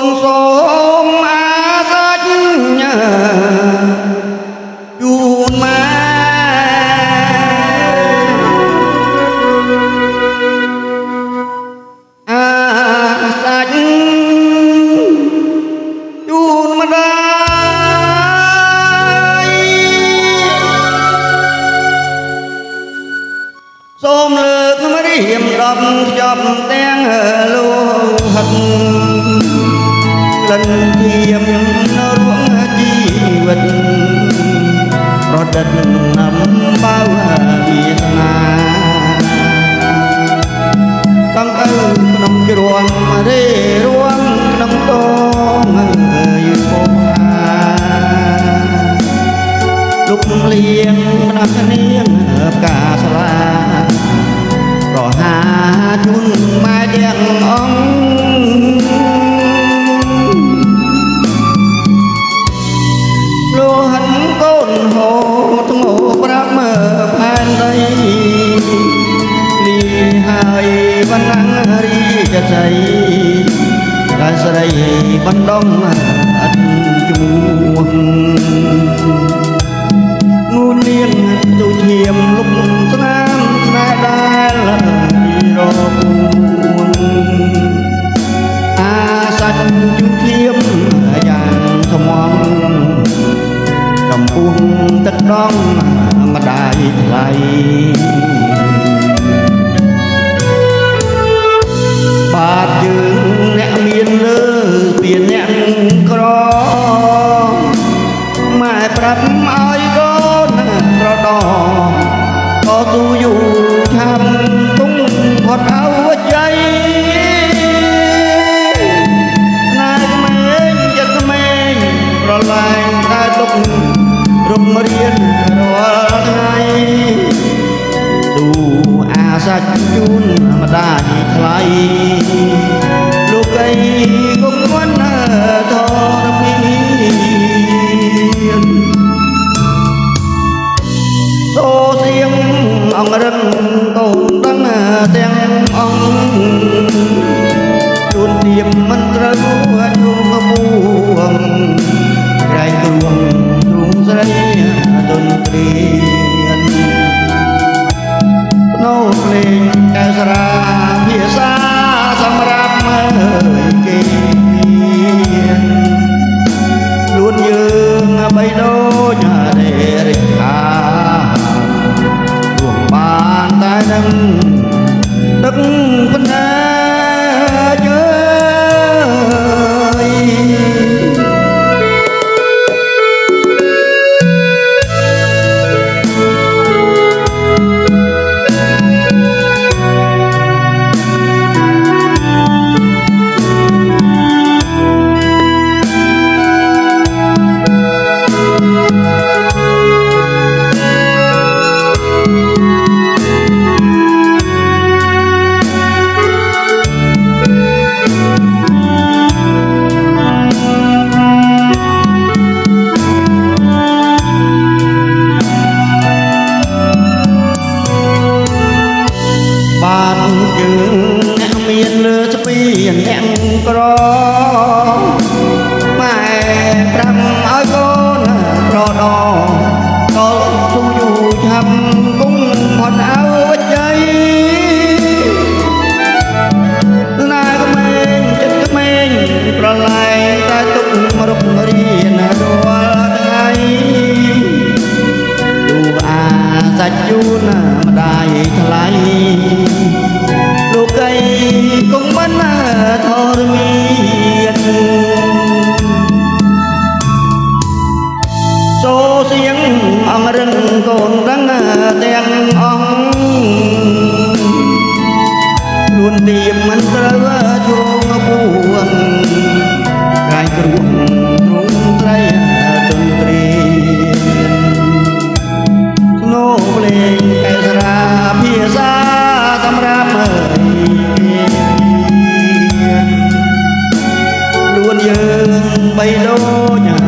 នសូមអាសាច់យូនម៉ែអាសាច់យូនម្ដាយសូមលើកមរៀម10ខ្ជាប់ទាំងលោហិតក្លិនជាមនៅរួងជីវិតប្រឌិតណាំបើវាសនាតាំងទៅក្នុងជ្រងរេរួមក្នុងតងយឺពុំលោកលៀងម្នាក់នាងផ្កាស្លាប្រហាជូនម៉ែទាំងអង្គលោហិនកូនហូតងោប្រាប់មើផែនដីលីហើយបណ្ណាំងរីចស័យតែស្រីបណ្ដុំអត់ជួងនួនលៀងទូឈាមលុកស្នាមណែដែលពីរពួងអាសាច់ជូនឈាមយ៉ាងស្មងកំពុងទឹកដងម្ដាយថ្លៃបាទយើងអ្នកមានលើពីអ្នកក្រម៉ែប្រាប់ឲ្យកូនប្រដក៏ទូយូឆាំទុំផុតអវជ័យណែក្មេងចិត្តក្មេងប្រឡាយតែទុករំរៀនរាល់ថ្ងៃទូអាសាច់ជូនម្ដាយថ្លៃលោកអីគុំវណ្ណធរពីសូសៀងអង្រឹងកូនដឹងទាំងអង្គជួនទៀមមិនត្រូវជួងកពួងក្រែងគ្រួងទ្រូងស្រីទន្ទ្រានស្នូភ្លេងកែស្រាភាសាសម្រាប់មើលគេមាននួនយើងបីដូចទេរិក្ខារួមបានតែនឹងទឹកប៉ុណ្ណាយើអ្នកមានលើស្ពីអ្នកក្រម៉ែប្រាប់ឲ្យកូនប្រដក៏ទូយូឆាប់គុំផុតអវជ័យណែក្មេងចិត្តក្មេងប្រឡាយតែទុករករៀនរាល់ថ្ងៃទូអាសាច់ជូនម្ដាយថ្លៃលោកអីគង់មិនធរមានសូសៀងអង្រឹងកូនដឹងទាំងអង្គនួនទៀមមិនត្រូវជួងពួងក្រែងគ្រួងទ្រូងស្រីទន្ទ្រានស្នូភ្លេងកែស្រាភាសាសម្រាប់មើលនួនយើងបីដូច